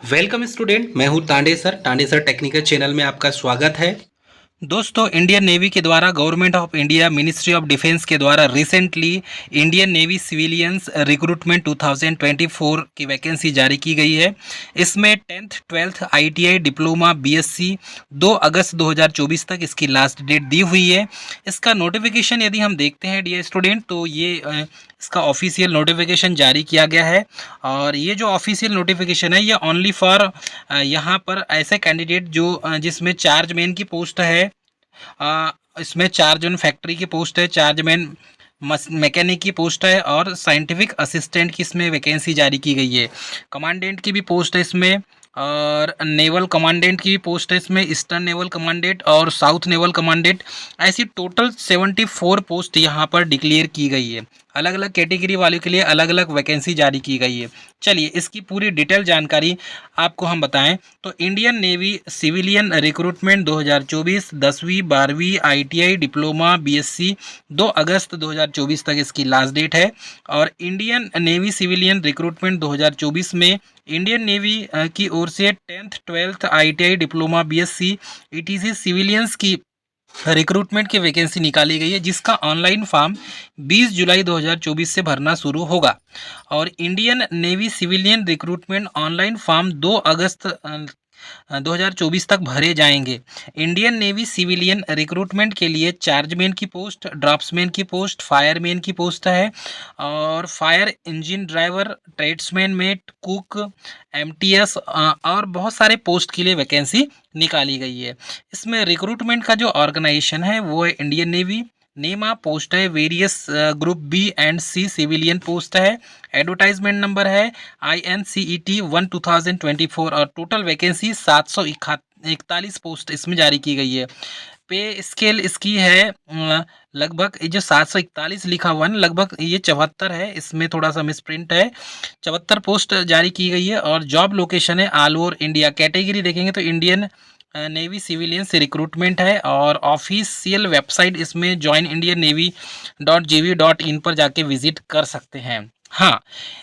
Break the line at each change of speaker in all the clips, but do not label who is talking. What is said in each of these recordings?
Welcome student, मैं हूं Tande sir technical channel में आपका स्वागत है। दोस्तों, इंडियन नेवी के द्वारा government of India ministry of defence के द्वारा recently Indian Navy civilians recruitment 2024 की वैकेंसी जारी की गई है। इसमें 10th 12th ITI diploma BSc 2 अगस्त 2024 तक इसकी लास्ट डेट दी हुई है। इसका नोटिफिकेशन यदि हम देखते हैं डियर स्टूडेंट, तो ये इसका ऑफिशियल नोटिफिकेशन जारी किया गया है। और ये जो ऑफिशियल नोटिफिकेशन है ये ओनली फॉर यहाँ पर ऐसे कैंडिडेट जो जिसमें चार्ज मैन की पोस्ट है, इसमें चार्ज मैन फैक्ट्री की पोस्ट है, चार्ज मैन मैकेनिक की पोस्ट है और साइंटिफिक असिस्टेंट की इसमें वैकेंसी जारी की गई है। कमांडेंट की भी पोस्ट है इसमें, और नेवल कमांडेंट की भी पोस्ट है इसमें, ईस्टर्न नेवल कमांडेंट और साउथ नेवल कमांडेंट। ऐसी टोटल 74 पोस्ट यहाँ पर डिक्लेयर की गई है। अलग अलग कैटेगरी वालों के लिए अलग अलग वैकेंसी जारी की गई है। चलिए इसकी पूरी डिटेल जानकारी आपको हम बताएं तो इंडियन नेवी सिविलियन रिक्रूटमेंट 2024 10वीं 12वीं आईटीआई डिप्लोमा बीएससी 2 अगस्त 2024 तक इसकी लास्ट डेट है। और इंडियन नेवी सिविलियन रिक्रूटमेंट 2024 में इंडियन नेवी की ओर से 10th 12th ITI diploma BSc etc civilians की रिक्रूटमेंट की वैकेंसी निकाली गई है, जिसका ऑनलाइन फॉर्म 20 जुलाई 2024 से भरना शुरू होगा। और Indian navy civilian recruitment online form 2 अगस्त 2024 तक भरे जाएंगे। इंडियन नेवी सिविलियन रिक्रूटमेंट के लिए चार्जमैन की पोस्ट, ड्राफ्ट्समैन की पोस्ट, फायरमैन की पोस्ट है, और fire engine driver, tradesman, mate, cook, MTS और बहुत सारे पोस्ट के लिए वैकेंसी निकाली गई है। इसमें रिक्रूटमेंट का जो ऑर्गेनाइजेशन है वो है Indian navy. Name of post है various group B and C civilian post है। एडवर्टाइजमेंट नंबर है INCET 1 2024 और टोटल वैकेंसी 741 पोस्ट इसमें जारी की गई है। पे स्केल इसकी है लगभग, ये जो 741 लिखा हुआ है ना, लगभग ये 74 है, इसमें थोड़ा सा मिसप्रिंट है। 74 पोस्ट जारी की गई है। और जॉब लोकेशन है ऑल ओवर इंडिया। कैटेगरी देखेंगे तो इंडियन नेवी सिविलियन से रिक्रूटमेंट है। और ऑफिशियल वेबसाइट इसमें joinIndianNavy.gv.in पर जाके विजिट कर सकते हैं। हाँ,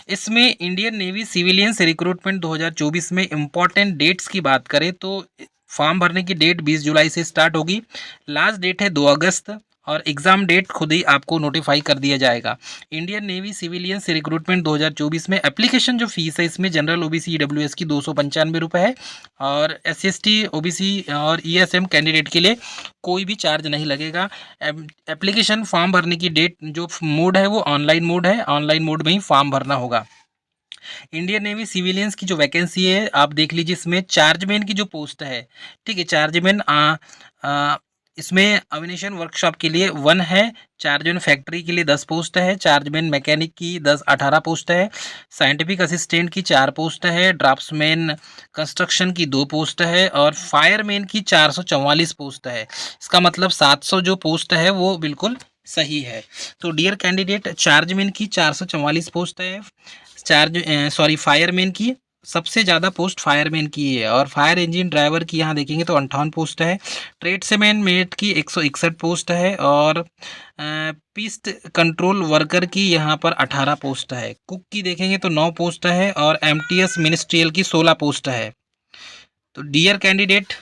इसमें इंडियन नेवी सिविलियन से रिक्रूटमेंट 2024 में इम्पॉर्टेंट डेट्स की बात करें तो फॉर्म भरने की डेट 20 जुलाई से स्टार्ट होगी। लास्ट डेट है 2 अगस्त और एग्ज़ाम डेट खुद ही आपको नोटिफाई कर दिया जाएगा। इंडियन नेवी सिविलियन से रिक्रूटमेंट 2024 में एप्लीकेशन जो फीस है इसमें जनरल ओबीसी ईडब्ल्यूएस की 295 रुपये है। और एससी ओबीसी और ईएसएम कैंडिडेट के लिए कोई भी चार्ज नहीं लगेगा। एप्लीकेशन फॉर्म भरने की डेट जो मोड है वो ऑनलाइन मोड है, ऑनलाइन मोड में ही फॉर्म भरना होगा। इंडियन नेवी सिविलियंस की जो वैकेंसी है आप देख लीजिए, इसमें चार्जमैन की जो पोस्ट है, ठीक है, चार्जमैन इसमें अविनेशन वर्कशॉप के लिए 1 है, चार्जमैन फैक्ट्री के लिए 10 पोस्ट है, चार्जमैन मैकेनिक की 18 पोस्ट है, साइंटिफिक असिस्टेंट की 4 पोस्ट है, ड्राफ्ट्समैन कंस्ट्रक्शन की 2 पोस्ट है और फायरमैन की 444 पोस्ट है। इसका मतलब 700 जो पोस्ट है वो बिल्कुल सही है। तो डियर कैंडिडेट, चार्जमैन की 444 पोस्ट है, फायरमैन की सबसे ज़्यादा पोस्ट फायरमैन की है, और फायर इंजन ड्राइवर की यहाँ देखेंगे तो 58 पोस्ट है, ट्रेड्समैन मेट की 161 पोस्ट है, और पिस्ट कंट्रोल वर्कर की यहाँ पर 18 पोस्ट है, कुक की देखेंगे तो 9 पोस्ट है, और एमटीएस मिनिस्ट्रियल की 16 पोस्ट है। तो dear candidate,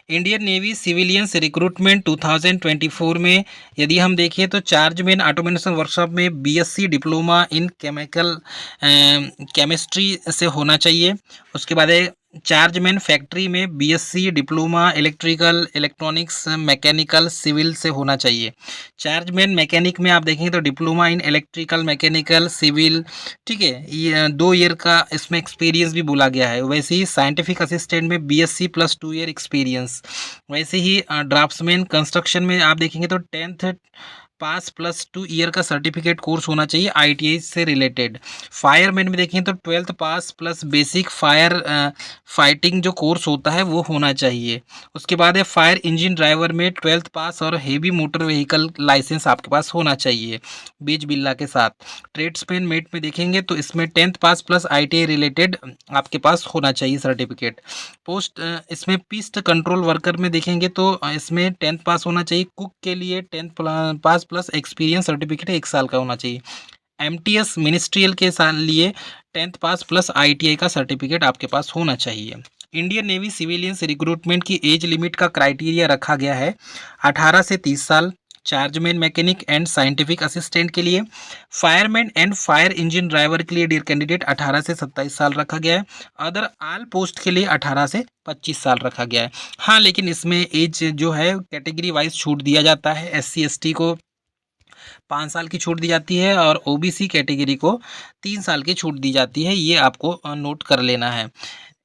Indian Navy civilians recruitment 2024 में यदि हम देखें तो चार्जमैन ऑटोमेशन वर्कशॉप में बीएससी डिप्लोमा इन केमिस्ट्री से होना चाहिए। उसके बाद है चार्जमैन फैक्ट्री में BSc diploma electrical, electronics, mechanical, civil से होना चाहिए। चार्जमैन मैकेनिक में आप देखेंगे तो diploma in electrical, mechanical, civil, ठीक है, ये 2 ईयर का इसमें एक्सपीरियंस भी बोला गया है। वैसे ही साइंटिफिक असिस्टेंट में बीएससी प्लस 2 ईयर एक्सपीरियंस। वैसे ही ड्राफ्ट्समैन कंस्ट्रक्शन में आप देखेंगे तो 10th पास प्लस 2 ईयर का सर्टिफिकेट कोर्स होना चाहिए आईटीआई से रिलेटेड। फायरमैन में देखें तो 12th पास प्लस बेसिक फायर फाइटिंग जो कोर्स होता है वो होना चाहिए। उसके बाद है फायर इंजन ड्राइवर में 12th पास और हेवी मोटर व्हीकल लाइसेंस आपके पास होना चाहिए बीज बिल्ला के साथ। ट्रेड्समैन मेट में देखेंगे तो इसमें 10th पास प्लस आईटीआई रिलेटेड आपके पास होना चाहिए सर्टिफिकेट। पोस्ट इसमें पिस्ट कंट्रोल वर्कर में देखेंगे तो इसमें 10th पास होना चाहिए। कुक के लिए 10th पास प्लस एक्सपीरियंस सर्टिफिकेट 1 साल का होना चाहिए। एमटीएस मिनिस्ट्रियल के साथ लिए 10th पास प्लस आईटीआई का सर्टिफिकेट आपके पास होना चाहिए। इंडियन नेवी सिविलियंस रिक्रूटमेंट की एज लिमिट का क्राइटेरिया रखा गया है 18 से 30 साल, chargeman mechanic and scientific assistant के लिए, fireman and fire engine driver के लिए डियर कैंडिडेट 18 से 27 साल रखा गया है। अदर आल पोस्ट के लिए 18 से 25 साल रखा गया है। हाँ, लेकिन इसमें एज जो है कैटेगरी वाइज छूट दिया जाता है। एससी एसटी को 5 साल की छूट दी जाती है और ओबीसी कैटेगरी को 3 साल की छूट दी जाती है। ये आपको नोट कर लेना है।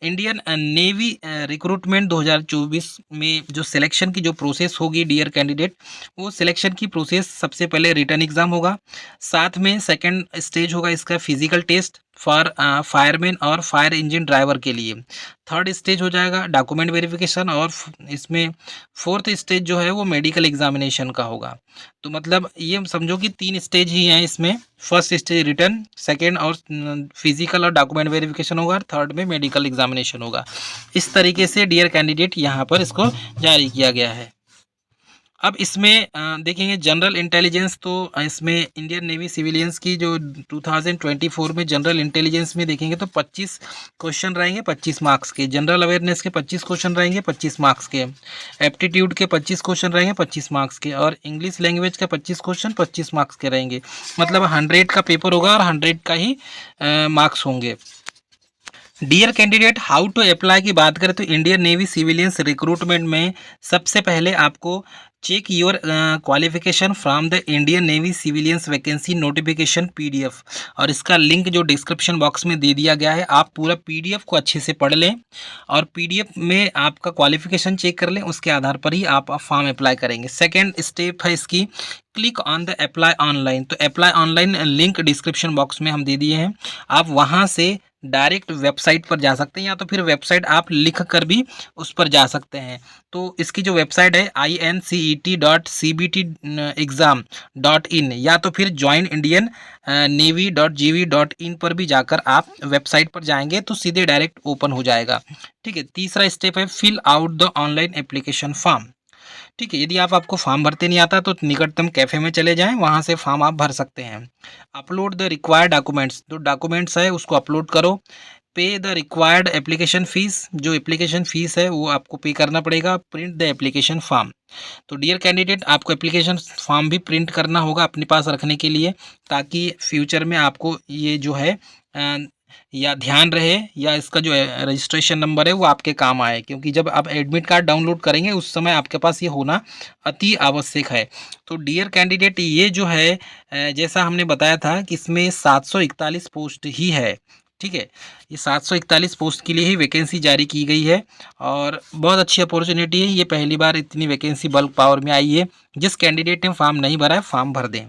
इंडियन नेवी रिक्रूटमेंट 2024 में जो सिलेक्शन की जो प्रोसेस होगी डियर कैंडिडेट, वो सिलेक्शन की प्रोसेस सबसे पहले रिटन एग्ज़ाम होगा, साथ में सेकंड स्टेज होगा इसका फिजिकल टेस्ट फॉर फायरमैन और फायर इंजन ड्राइवर के लिए, थर्ड स्टेज हो जाएगा डॉक्यूमेंट वेरिफिकेशन और इसमें फोर्थ स्टेज जो है वो मेडिकल एग्जामिनेशन का होगा। तो मतलब ये समझो कि 3 स्टेज ही हैं इसमें। फर्स्ट स्टेज रिटन, सेकेंड और फिजिकल और डॉक्यूमेंट वेरिफिकेशन होगा, थर्ड में मेडिकल एग्जामिनेशन होगा। इस तरीके से डियर कैंडिडेट यहाँ पर इसको जारी किया गया है। अब इसमें देखेंगे जनरल इंटेलिजेंस, तो इसमें इंडियन नेवी सिविलियंस की जो 2024 में जनरल इंटेलिजेंस में देखेंगे तो 25 क्वेश्चन रहेंगे 25 मार्क्स के, जनरल अवेयरनेस के 25 क्वेश्चन रहेंगे 25 मार्क्स के, एप्टीट्यूड के 25 क्वेश्चन रहेंगे 25 मार्क्स के, और इंग्लिश लैंग्वेज के 25 क्वेश्चन 25 मार्क्स के रहेंगे। मतलब 100 का पेपर होगा और 100 का ही मार्क्स होंगे। Dear candidate, how to apply की बात करें तो इंडियन नेवी सिविलियंस रिक्रूटमेंट में सबसे पहले आपको check your qualification from the Indian Navy civilians vacancy notification PDF, और इसका लिंक जो डिस्क्रिप्शन बॉक्स में दे दिया गया है, आप पूरा पीडीएफ को अच्छे से पढ़ लें और पीडीएफ में आपका क्वालिफिकेशन चेक कर लें, उसके आधार पर ही आप फॉर्म अप्लाई करेंगे। सेकेंड स्टेप है इसकी click on the apply online, तो apply online link description box में हम दे दिए हैं, आप वहाँ से डायरेक्ट वेबसाइट पर जा सकते हैं या तो फिर वेबसाइट आप लिख कर भी उस पर जा सकते हैं। तो इसकी जो वेबसाइट है incet.cbtexam.in या तो फिर joinindiannavy.gv.in पर भी जाकर आप वेबसाइट पर जाएंगे तो सीधे डायरेक्ट ओपन हो जाएगा। ठीक है, तीसरा स्टेप है fill out the online application form. ठीक है, यदि आपको फॉर्म भरते नहीं आता तो निकटतम कैफ़े में चले जाएं, वहाँ से फॉर्म आप भर सकते हैं। अपलोड द रिक्वायर्ड डॉक्यूमेंट्स, जो डॉक्यूमेंट्स है उसको अपलोड करो। पे द रिक्वायर्ड एप्लीकेशन फ़ीस, जो एप्लीकेशन फ़ीस है वो आपको पे करना पड़ेगा। प्रिंट द एप्लीकेशन फॉर्म, तो डियर कैंडिडेट आपको एप्लीकेशन फॉर्म भी प्रिंट करना होगा अपने पास रखने के लिए, ताकि फ्यूचर में आपको ये जो है या ध्यान रहे या इसका जो रजिस्ट्रेशन नंबर है वो आपके काम आए, क्योंकि जब आप एडमिट कार्ड डाउनलोड करेंगे उस समय आपके पास ये होना अति आवश्यक है। तो डियर कैंडिडेट ये जो है जैसा हमने बताया था कि इसमें 741 पोस्ट ही है। ठीक है, ये 741 पोस्ट के लिए ही वैकेंसी जारी की गई है और बहुत अच्छी अपॉर्चुनिटी है। ये पहली बार इतनी वैकेंसी बल्क पावर में आई है। जिस कैंडिडेट ने फॉर्म नहीं भरा है फॉर्म भर दें।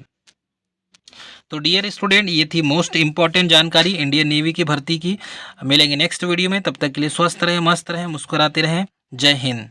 तो डियर स्टूडेंट, ये थी मोस्ट इंपॉर्टेंट जानकारी इंडियन नेवी की भर्ती की। मिलेंगे नेक्स्ट वीडियो में, तब तक के लिए स्वस्थ रहें, मस्त रहें, मुस्कुराते रहें। जय हिंद।